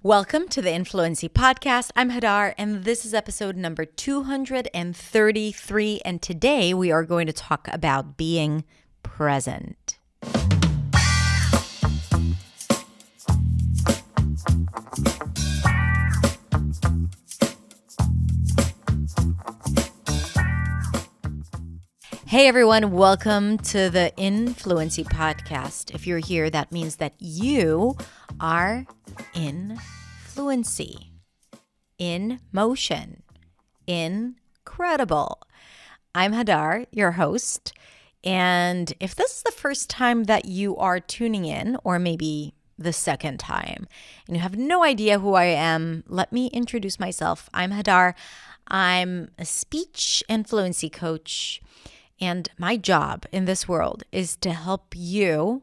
Welcome to the Influency Podcast. I'm Hadar, and this is episode number 233. And today we are going to talk about being present. Hey everyone, welcome to the Influency Podcast. If you're here, that means that you are in fluency, in motion, incredible. I'm Hadar, your host, and if this is the first time that you are tuning in, or maybe the second time, and you have no idea who I am, let me introduce myself. I'm Hadar. I'm a speech and fluency coach. And my job in this world is to help you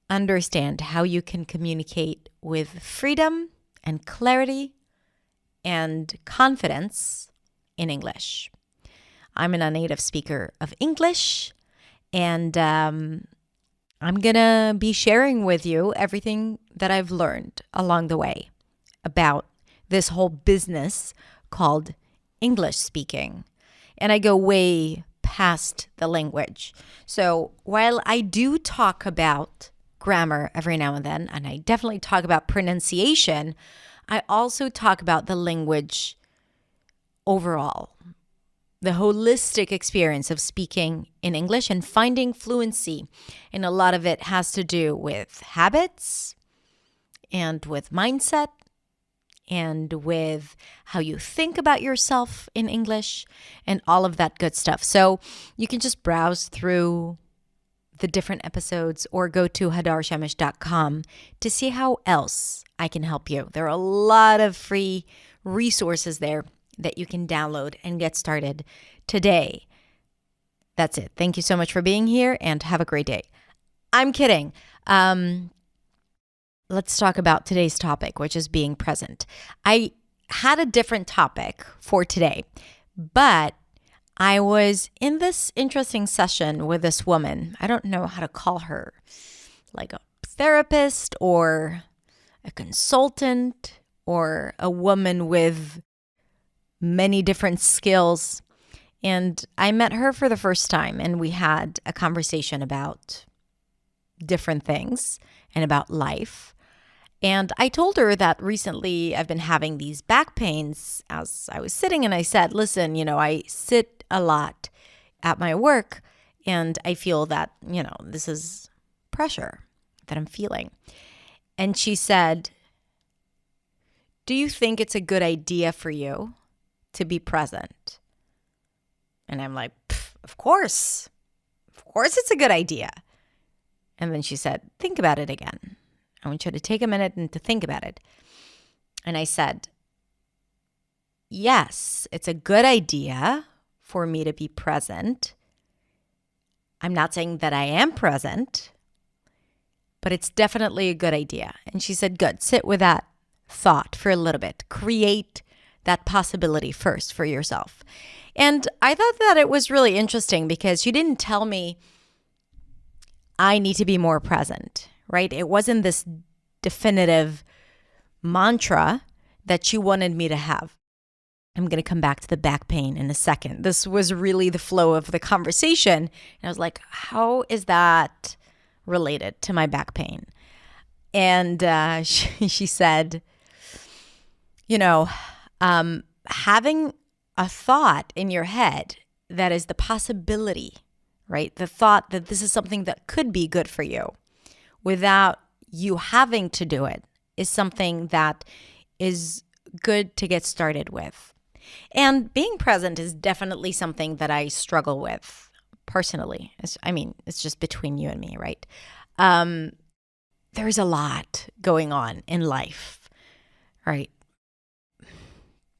understand how you can communicate with freedom and clarity and confidence in English. I'm a native speaker of English, and I'm going to be sharing with you everything that I've learned along the way about this whole business called English speaking. And I go way past the language. So while I do talk about grammar every now and then, and I definitely talk about pronunciation, I also talk about the language overall, the holistic experience of speaking in English and finding fluency. And a lot of it has to do with habits and with mindset and with how you think about yourself in English and all of that good stuff. So you can just browse through the different episodes or go to hadarshemesh.com to see how else I can help you. There are a lot of free resources there that you can download and get started today. That's it. Thank you so much for being here and have a great day. I'm kidding. Let's talk about today's topic, which is being present. I had a different topic for today, but I was in this interesting session with this woman. I don't know how to call her, like a therapist or a consultant or a woman with many different skills. And I met her for the first time, and we had a conversation about different things and about life. And I told her that recently I've been having these back pains as I was sitting, and I said, listen, I sit a lot at my work, and I feel that, this is pressure that I'm feeling. And she said, do you think it's a good idea for you to be present? And I'm like, of course it's a good idea. And then she said, think about it again. I want you to take a minute and to think about it. And I said, yes, it's a good idea for me to be present. I'm not saying that I am present, but it's definitely a good idea. And she said, good, sit with that thought for a little bit. Create that possibility first for yourself. And I thought that it was really interesting because she didn't tell me I need to be more present. Right? It wasn't this definitive mantra that she wanted me to have. I'm going to come back to the back pain in a second. This was really the flow of the conversation. And I was like, how is that related to my back pain? And she said, having a thought in your head that is the possibility, right? The thought that this is something that could be good for you, without you having to do it, is something that is good to get started with. And being present is definitely something that I struggle with personally. It's just between you and me, right? There's a lot going on in life, right?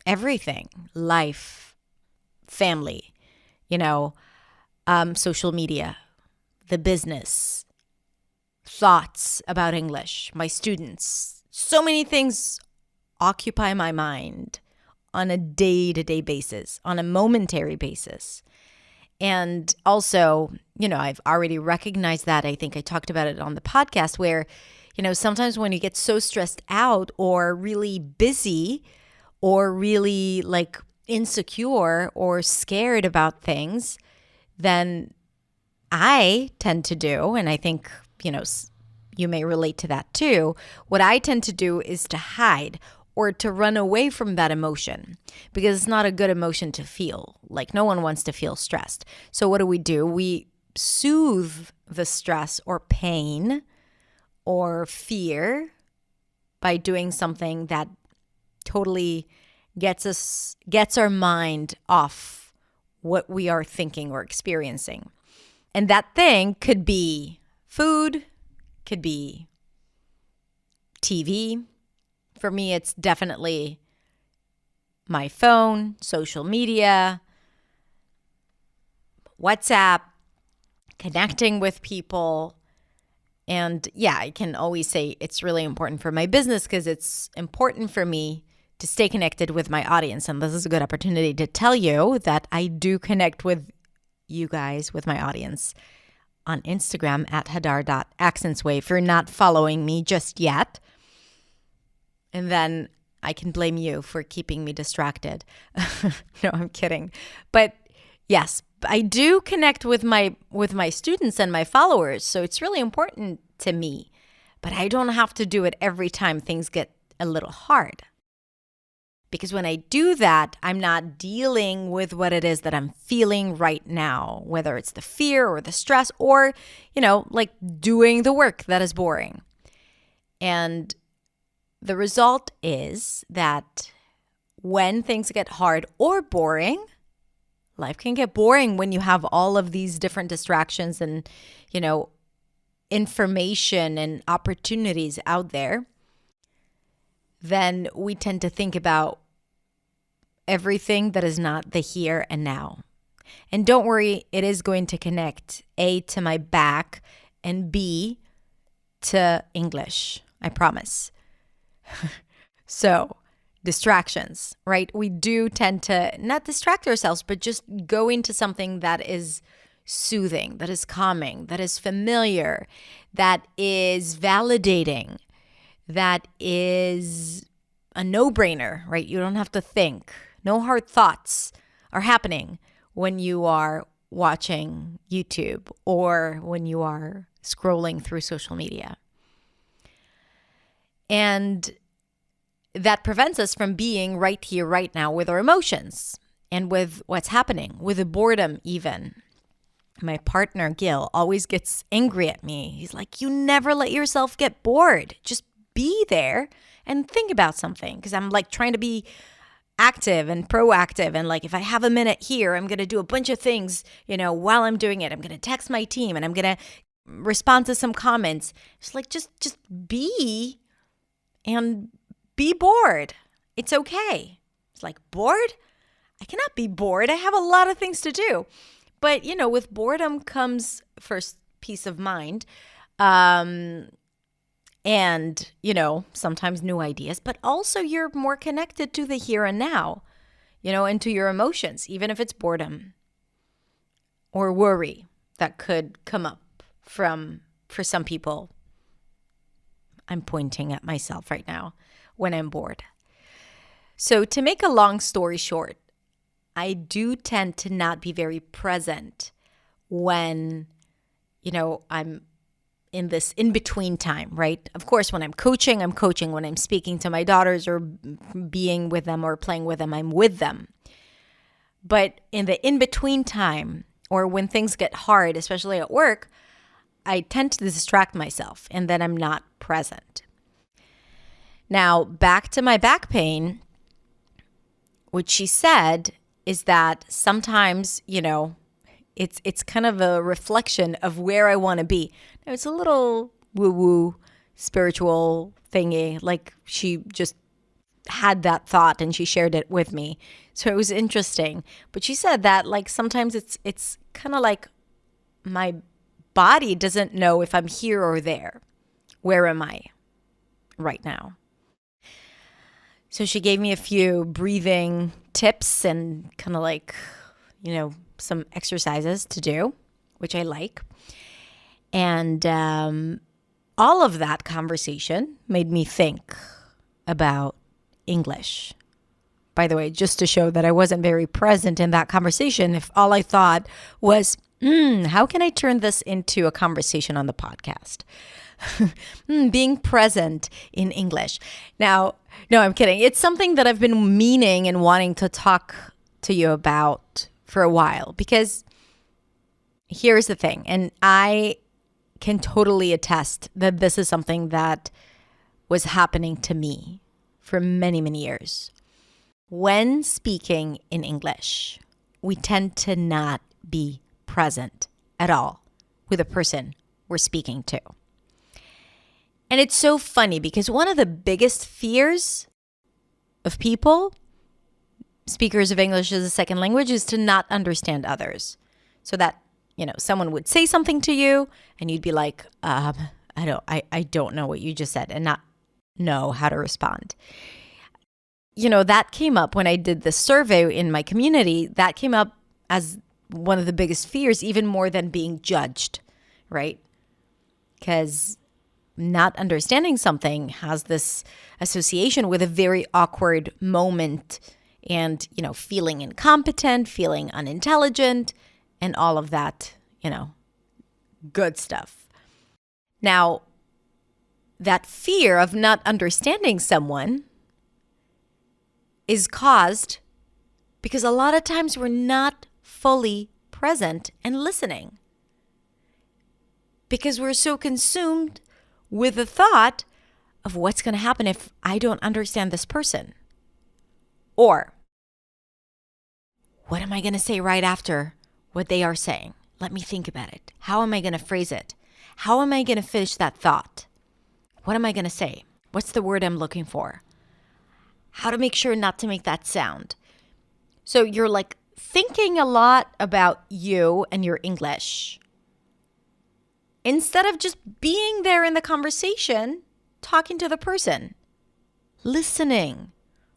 Everything, life, family, social media, the business, thoughts about English, my students. So many things occupy my mind on a day-to-day basis, on a momentary basis. And also, I've already recognized that. I think I talked about it on the podcast where, Sometimes when you get so stressed out or really busy or really like insecure or scared about things, then I tend to do, and I think, you may relate to that too. What I tend to do is to hide or to run away from that emotion because it's not a good emotion to feel. Like no one wants to feel stressed. So what do? We soothe the stress or pain or fear by doing something that totally gets our mind off what we are thinking or experiencing. And that thing could be food, could be TV. For me, it's definitely my phone, social media, WhatsApp, connecting with people. And yeah, I can always say it's really important for my business because it's important for me to stay connected with my audience. And this is a good opportunity to tell you that I do connect with you guys, with my audience, on Instagram at hadar.accentsway if you're not following me just yet. And then I can blame you for keeping me distracted. No, I'm kidding. But yes, I do connect with my students and my followers. So it's really important to me. But I don't have to do it every time things get a little hard. Because when I do that, I'm not dealing with what it is that I'm feeling right now, whether it's the fear or the stress or, like doing the work that is boring. And the result is that when things get hard or boring, life can get boring when you have all of these different distractions and, information and opportunities out there. Then we tend to think about everything that is not the here and now. And don't worry, it is going to connect A, to my back, and B, to English. I promise. So, distractions, right? We do tend to not distract ourselves, but just go into something that is soothing, that is calming, that is familiar, that is validating, that is a no-brainer, right? You don't have to think. No hard thoughts are happening when you are watching YouTube or when you are scrolling through social media. And that prevents us from being right here, right now with our emotions and with what's happening, with the boredom even. My partner, Gil, always gets angry at me. He's like, you never let yourself get bored. Just be there and think about something. Because I'm like trying to be active and proactive. And like, if I have a minute here, I'm going to do a bunch of things, while I'm doing it. I'm going to text my team and I'm going to respond to some comments. It's like, just be and be bored. It's okay. It's like, bored? I cannot be bored. I have a lot of things to do. But, with boredom comes first peace of mind. And, sometimes new ideas, but also you're more connected to the here and now, and to your emotions, even if it's boredom or worry that could come up for some people. I'm pointing at myself right now when I'm bored. So to make a long story short, I do tend to not be very present when, I'm in this in-between time, right? Of course, when I'm coaching. When I'm speaking to my daughters or being with them or playing with them, I'm with them. But in the in-between time or when things get hard, especially at work, I tend to distract myself and then I'm not present. Now, back to my back pain, what she said is that sometimes, it's kind of a reflection of where I want to be. Now, it's a little woo-woo spiritual thingy, like she just had that thought and she shared it with me. So it was interesting. But she said that like sometimes it's kind of like my body doesn't know if I'm here or there. Where am I right now? So she gave me a few breathing tips and kind of like, some exercises to do, which I like. And all of that conversation made me think about English. By the way, just to show that I wasn't very present in that conversation, if all I thought was, how can I turn this into a conversation on the podcast? Being present in English. Now, no, I'm kidding. It's something that I've been meaning and wanting to talk to you about for a while, because here's the thing, and I can totally attest that this is something that was happening to me for many, many years. When speaking in English, we tend to not be present at all with the person we're speaking to. And it's so funny because one of the biggest fears of people, speakers of English as a second language, is to not understand others. So that, someone would say something to you and you'd be like, I don't know what you just said, and not know how to respond. That came up when I did the survey in my community. That came up as one of the biggest fears, even more than being judged, right? Because not understanding something has this association with a very awkward moment and, feeling incompetent, feeling unintelligent, and all of that, good stuff. Now, that fear of not understanding someone is caused because a lot of times we're not fully present and listening, because we're so consumed with the thought of what's going to happen if I don't understand this person, or what am I going to say right after what they are saying? Let me think about it. How am I going to phrase it? How am I going to finish that thought? What am I going to say? What's the word I'm looking for? How to make sure not to make that sound. So you're like thinking a lot about you and your English instead of just being there in the conversation, talking to the person, listening,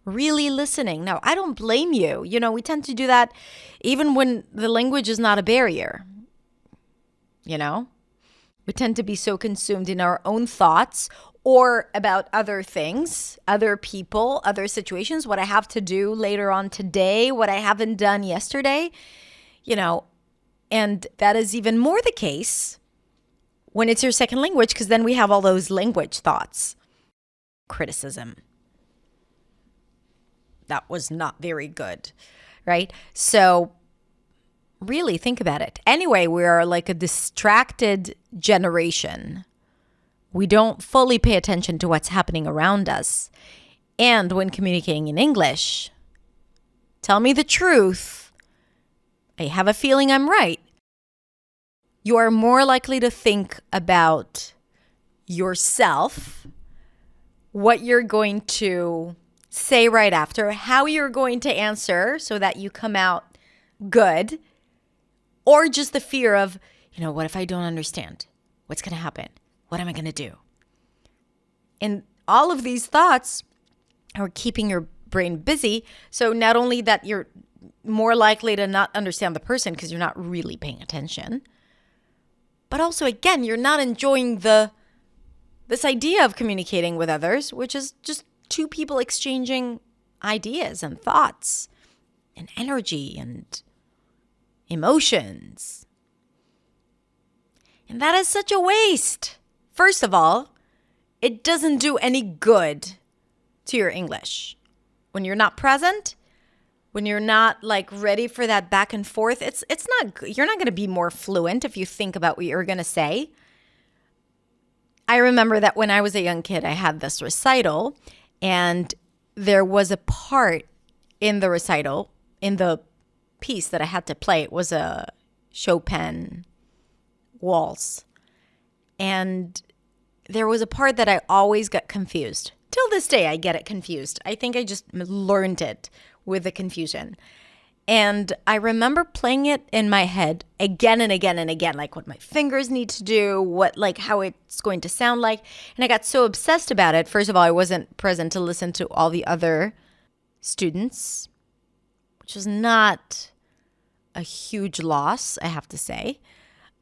really listening. Now, I don't blame you. We tend to do that even when the language is not a barrier. We tend to be so consumed in our own thoughts or about other things, other people, other situations, what I have to do later on today, what I haven't done yesterday, and that is even more the case when it's your second language, because then we have all those language thoughts. Criticism. That was not very good, right? So really think about it. Anyway, we are like a distracted generation. We don't fully pay attention to what's happening around us. And when communicating in English, tell me the truth. I have a feeling I'm right. You are more likely to think about yourself, what you're going to say right after, how you're going to answer so that you come out good, or just the fear of, what if I don't understand? What's going to happen? What am I going to do? And all of these thoughts are keeping your brain busy. So not only that you're more likely to not understand the person because you're not really paying attention, but also, again, you're not enjoying this idea of communicating with others, which is just two people exchanging ideas and thoughts and energy and emotions. And that is such a waste. First of all, it doesn't do any good to your English. When you're not present, when you're not like ready for that back and forth, it's not, you're not going to be more fluent if you think about what you're going to say. I remember that when I was a young kid, I had this recital, and there was a part in the recital, in the piece that I had to play. It was a Chopin waltz. And there was a part that I always got confused. Till this day, I get it confused. I think I just learned it with the confusion. And I remember playing it in my head again and again and again, like what my fingers need to do, how it's going to sound like. And I got so obsessed about it. First of all, I wasn't present to listen to all the other students, which was not a huge loss, I have to say.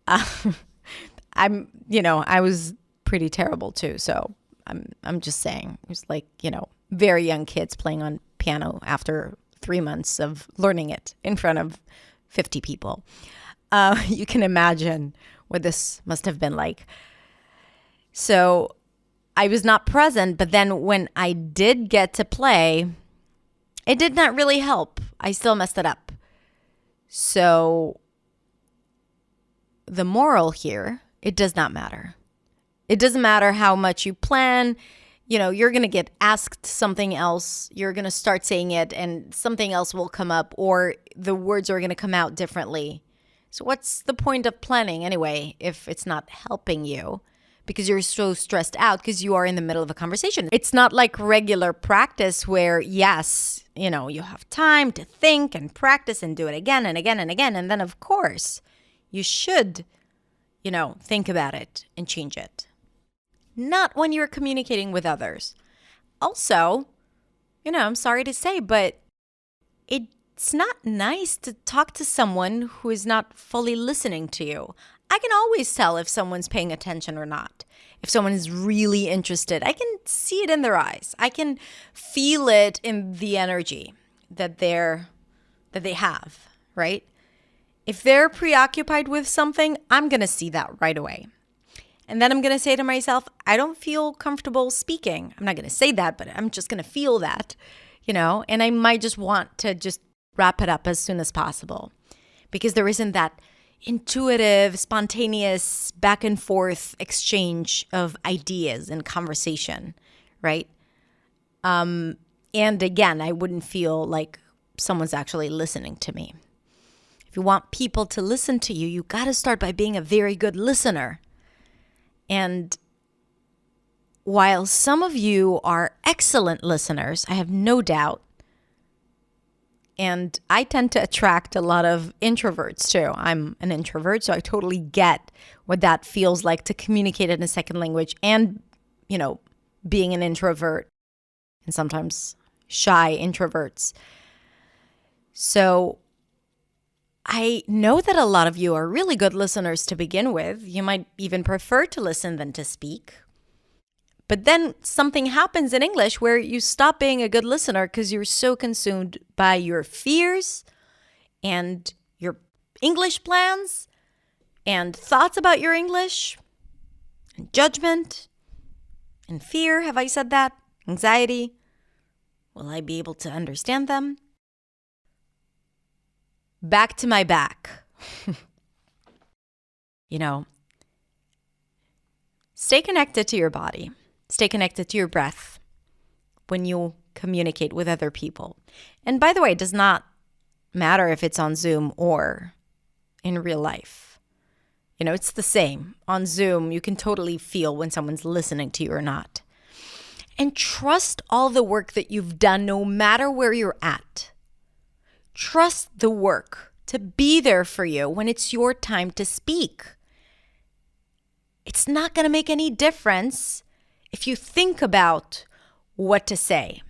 I was pretty terrible too. So I'm just saying, it's like, very young kids playing on piano after 3 months of learning it in front of 50 people. You can imagine what this must have been like. So I was not present, but then when I did get to play, it did not really help. I still messed it up. So the moral here, it does not matter. It doesn't matter how much you plan. You're going to get asked something else. You're going to start saying it and something else will come up, or the words are going to come out differently. So what's the point of planning anyway if it's not helping you? Because you're so stressed out because you are in the middle of a conversation. It's not like regular practice where, yes, you have time to think and practice and do it again and again and again. And then, of course, you should, think about it and change it. Not when you're communicating with others. Also, I'm sorry to say, but it's not nice to talk to someone who is not fully listening to you. I can always tell if someone's paying attention or not. If someone is really interested, I can see it in their eyes. I can feel it in the energy that they have, right? If they're preoccupied with something, I'm going to see that right away. And then I'm going to say to myself, I don't feel comfortable speaking. I'm not going to say that, but I'm just going to feel that, and I might just want to just wrap it up as soon as possible because there isn't that intuitive, spontaneous back and forth exchange of ideas and conversation, right? And again, I wouldn't feel like someone's actually listening to me. If you want people to listen to you, you got to start by being a very good listener. And while some of you are excellent listeners, I have no doubt, and I tend to attract a lot of introverts too. I'm an introvert, so I totally get what that feels like to communicate in a second language and, being an introvert and sometimes shy introverts. So I know that a lot of you are really good listeners to begin with. You might even prefer to listen than to speak. But then something happens in English where you stop being a good listener because you're so consumed by your fears and your English plans and thoughts about your English and judgment and fear. Have I said that? Anxiety. Will I be able to understand them? Back to my back. Stay connected to your body. Stay connected to your breath when you communicate with other people. And by the way, it does not matter if it's on Zoom or in real life. It's the same. On Zoom, you can totally feel when someone's listening to you or not. And trust all the work that you've done, no matter where you're at. Trust the work to be there for you when it's your time to speak. It's not going to make any difference if you think about what to say.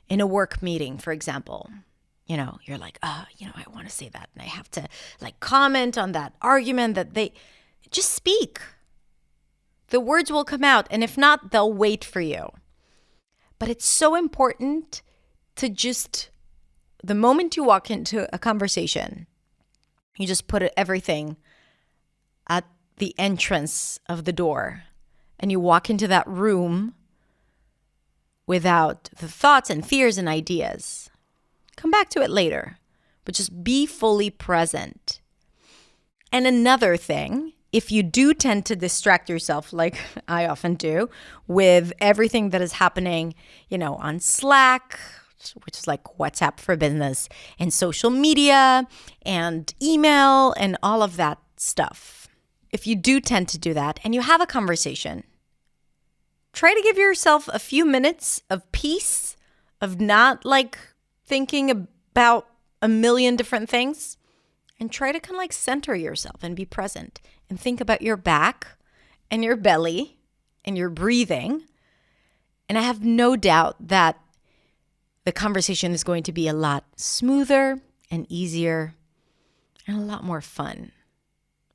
In a work meeting, for example, you're like, I want to say that. And I have to comment on that argument that they just speak. The words will come out. And if not, they'll wait for you. But it's so important to just, the moment you walk into a conversation, you just put everything at the entrance of the door. And you walk into that room without the thoughts and fears and ideas. Come back to it later, but just be fully present. And another thing, if you do tend to distract yourself, like I often do, with everything that is happening, on Slack, which is like WhatsApp for business, and social media, and email, and all of that stuff. If you do tend to do that and you have a conversation, try to give yourself a few minutes of peace, of not thinking about a million different things, and try to kind of center yourself and be present and think about your back and your belly and your breathing. And I have no doubt that the conversation is going to be a lot smoother and easier and a lot more fun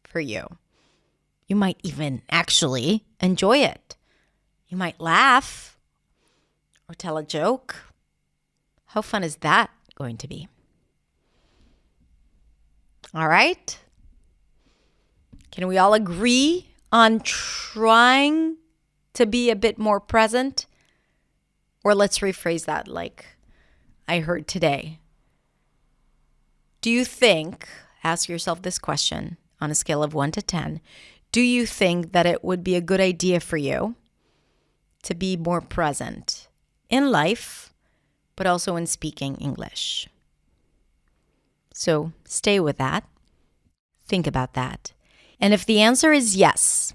for you. You might even actually enjoy it. You might laugh or tell a joke. How fun is that going to be? All right. Can we all agree on trying to be a bit more present? Or let's rephrase that like I heard today. Do you think, ask yourself this question on a scale of 1 to 10, do you think that it would be a good idea for you to be more present in life, but also in speaking English? So stay with that. Think about that. And if the answer is yes,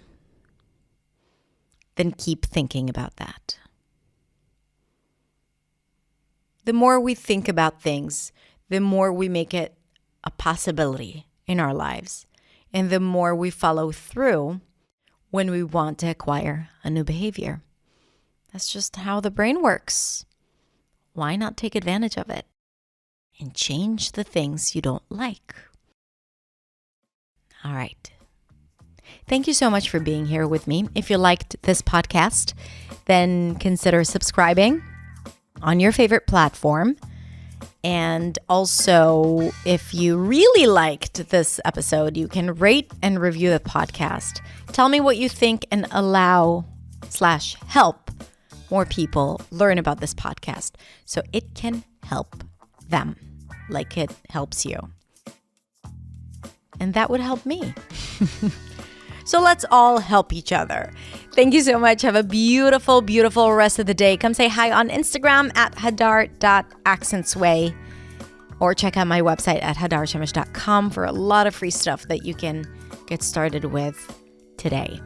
then keep thinking about that. The more we think about things, the more we make it a possibility in our lives. And the more we follow through when we want to acquire a new behavior. That's just how the brain works. Why not take advantage of it and change the things you don't like? All right. Thank you so much for being here with me. If you liked this podcast, then consider subscribing on your favorite platform. And also, if you really liked this episode, you can rate and review the podcast. Tell me what you think and allow/help more people learn about this podcast so it can help them like it helps you. And that would help me. So let's all help each other. Thank you so much. Have a beautiful, beautiful rest of the day. Come say hi on Instagram at hadar.accentsway or check out my website at hadarshamish.com for a lot of free stuff that you can get started with today.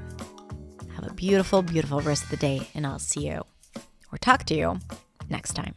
Have a beautiful, beautiful rest of the day, and I'll see you or talk to you next time.